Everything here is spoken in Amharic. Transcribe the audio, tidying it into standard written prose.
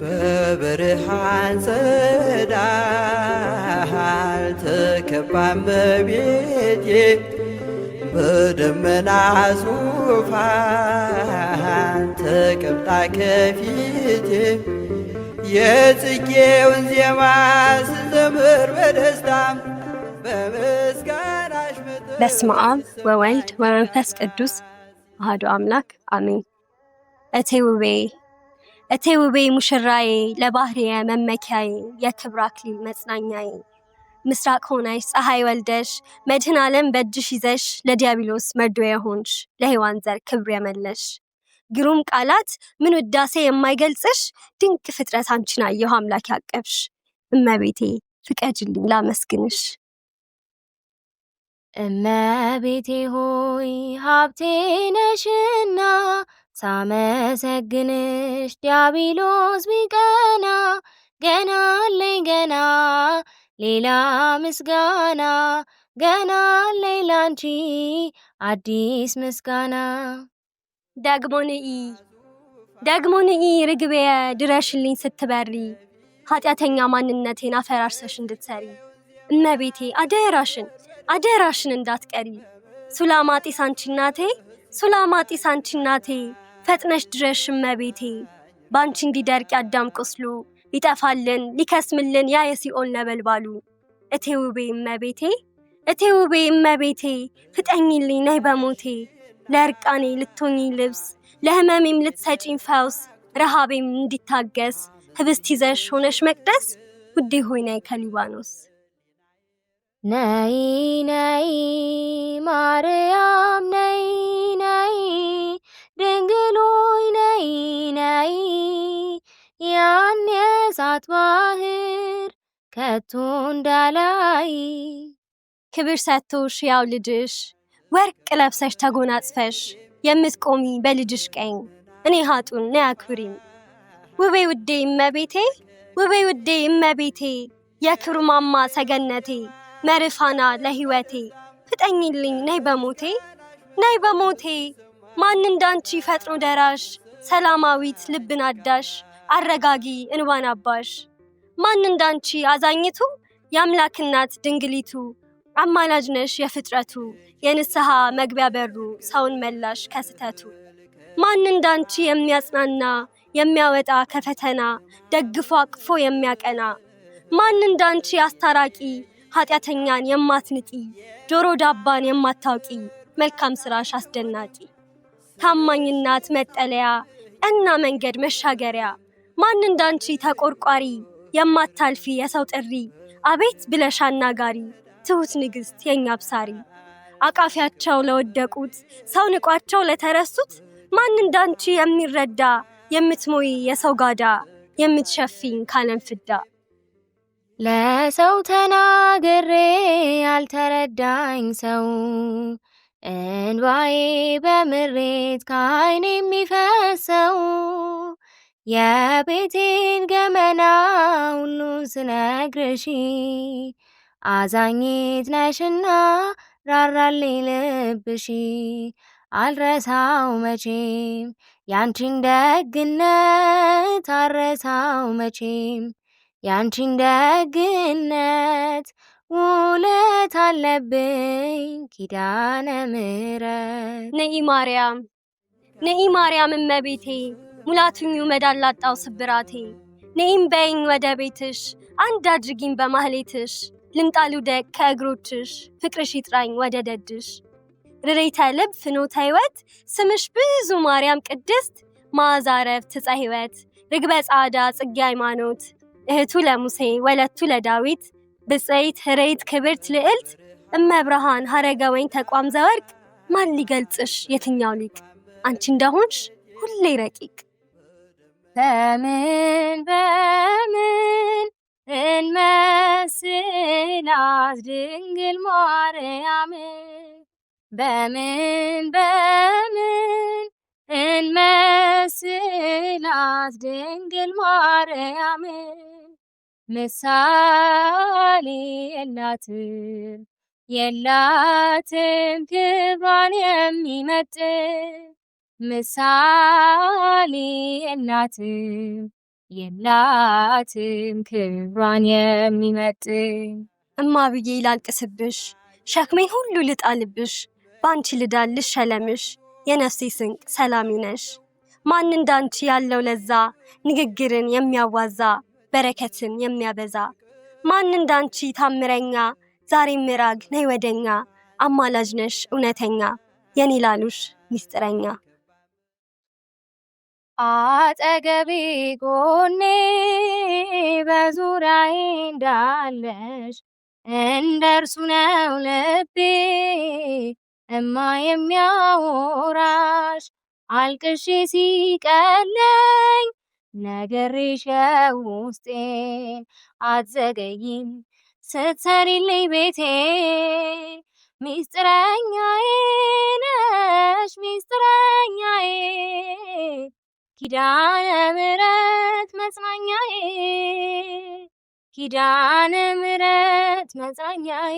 በብርሃን ጸዳል ተከባን በቤቴ በደመና ዙፋን ተቀምጣ ከፊቴ የጽጌውን ዜማ ስዘምር በደስታ በምስጋናሽ በስመ አብ ወወልድ ወመንፈስ ቅዱስ አሐዱ አምላክ አሜን። እቴ ውቤ ሙሽራዬ ለባህርየ መመኪያዬ የክብር አክሊል መጽናኛዬ ምስራቅ ሆነሽ ፀሐይ ወልደሽ መድኃኔ ዓለም በእጅሽ ይዘሽ ለዲያብሎስ መርዶ የሆንሽ ለሔዋን ዘር ክብር የመለሽ ግሩም ቃላት ምን ውዳሴ የማይገልጽሽ ድንቅ ፍጥረት አንቺን አየሁ አምላክ ያቀፍሽ እመቤቴ ፍቀጅልኝ ላመስግንሽ። እመቤቴ ሆይ ሀብቴ ነሽና ሳመሰግንሽ ዲያብሎስ ቢቀና ገና አለኝ ገና ሌላ ምስጋና ገና አለኝ ላንቺ አዲስ ምስጋና። ደግሞ ንኢ ርግቤየ ድረሽልኝ ስትበሪ ኃጢአተኛ ማንነቴን አፈራርሰሽ እንድትሰሪ እመቤቴ አደራሽን እንዳትቀሪ ሱላማጢስ አንቺ እናቴ ፈጥነሽ ድረሽ እመቤቴ ባንቺ እንዲደርቅ ያዳም ቁስሉ ሊጠፋልን ሊከስምልን ያ የሲኦል ነበልባሉ እቴ ውቤ እመቤቴ ፍጠኝልኝ ነይ በሞቴ ለእርቃኔ ልትሆኚ ልብስ ለህመሜም ልትሰጪኝ ፈውስ ረሃቤም እንዲታገስ ህብስት ይዘሽ ሆነሽ መቅደስ ውዴ ሆይ ነይ ከሊባኖስ። ነይ ነይ ማርያም ነይ ነይ ድንግል ሆይ ነይ ነይ ያን የእሳት ባህር ከቶ እንዳላይ ክብር ሰጥቶሽ ያው ልጅሽ ወርቅ ለብሰሽ ተጎናጽፈሽ የምትቆሚ በልጅሽ ቀኝ እኔ ሀጡን ነይ አክብሪኝ። ውቤ ውዴ እመቤቴ የክብር ማማ ሰገነቴ መርፋና ለህይወቴ ፍጠኝልኝ ነይ በሞቴ ማን እንዳንቺ ፈጥኖ ደራሽ ሰላማዊት ልብን አዳሽ አረጋጊ እንባን አባሽ ማን እንዳንቺ አዛኝቱ የአምላክ እናት ድንግሊቱ አማላጅ ነሽ የፍጥረቱ የንስሐ መግቢያ በሩ ሰውን መላሽ ከስተቱ ማን እንዳንቺ የሚያጽናና የሚያወጣ ከፈተና ደግፎ አቅፎ የሚያቀና ማን እንዳንቺ አስታራቂ ኃጢአተኛን የማትንቂ ጆሮ ዳባን የማታውቂ መልካም ስራሽ አስደናቂ ታማኝናት መጠለያ ቀና መንገድ መሻገሪያ ማን እንዳንቺ ተቆርቋሪ የማታልፊ የሰው ጥሪ አቤት ብለሽ አናጋሪ ትሁት ንግስት የኛ አብሳሪ አቃፊያቸው ለወደቁት ሰው ንቋቸው ለተረሱት ማን እንዳንቺ የሚረዳ የምትሞይ የሰው ጋዳ የምትሸፊኝ ካለም ፍዳ ለሰው ተናግሬ ያልተረዳኝ ሰው እንባዬ በምሬት ከዓይኔ የሚፈሰው የቤቴን ገመና ሁሉን ስነግርሽ አዛኝት ነሽና ራራልኝ ልብሽ አልረሳው መቼም ያንቺን ደግነት አልረሳው መቼም ያንቺን ደግነት ውለት አለብኝ ኪዳነ ምሕረት። ነኢ ማርያም እመቤቴ ሙላቱኙ መዳላጣው ስብራቴ ነኢም በይኝ ወደ ቤትሽ አንድ አድርጊኝ በማህሌትሽ ልምጣ ልውደቅ ከእግሮችሽ ፍቅርሽ ይጥራኝ ወደ ደጅሽ ርሬተ ልብ ፍኖተ ሕይወት ስምሽ ብዙ ማርያም ቅድስት መዓዛ ዕረፍት ዕፀ ሕይወት ርግበ ጻዕዳ ጽጌ ሃይማኖት እህቱ ለሙሴ ወለቱ ለዳዊት ብፅዕት ህሬት ክብርት ልዕልት እመብርሃን ሀረገ ወይን ተቋም ዘወርቅ ማን ሊገልጽሽ የትኛው ሊቅ አንቺ እንደሆንሽ ሁሌ ረቂቅ። በምን እንመስላት ድንግል ማርያም በምን እንመስላት ድንግል ማርያም ምሳሌ የላትም ክብሯን የሚመጥን ምሳሌ የላትም ክብሯን የሚመጥን። እማ ብዬ ላልቅስብሽ ሸክሜን ሁሉ ልጣልብሽ ባንቺ ልዳል ልሸለምሽ የነፍሴ ስንቅ ሰላሜ ነሽ። ማን እንዳንቺ ያለው ለዛ ንግግርን የሚያዋዛ በረከትን የሚያበዛ ማን እንዳንቺ ታምረኛ ዛሬ ምራግ ነይ ወደኛ አማላጅ ነሽ እውነተኛ የኔ ላሉሽ ሚስጥረኛ። አጠገቤ ጎኔ በዙሪያዬ እንዳለሽ እንደርሱ ነው ልቤ እማ የሚያወራሽ አልቅሼ ሲቀለኝ ነግሬሽ ውስጤን አትዘገይም ስትሰሪልኝ ቤቴን ሚስጥረኛዬ ነሽ ሚስጥረኛዬ ኪዳነ ምሕረት መጽናኛዬ ኪዳነ ምሕረት መጽናኛዬ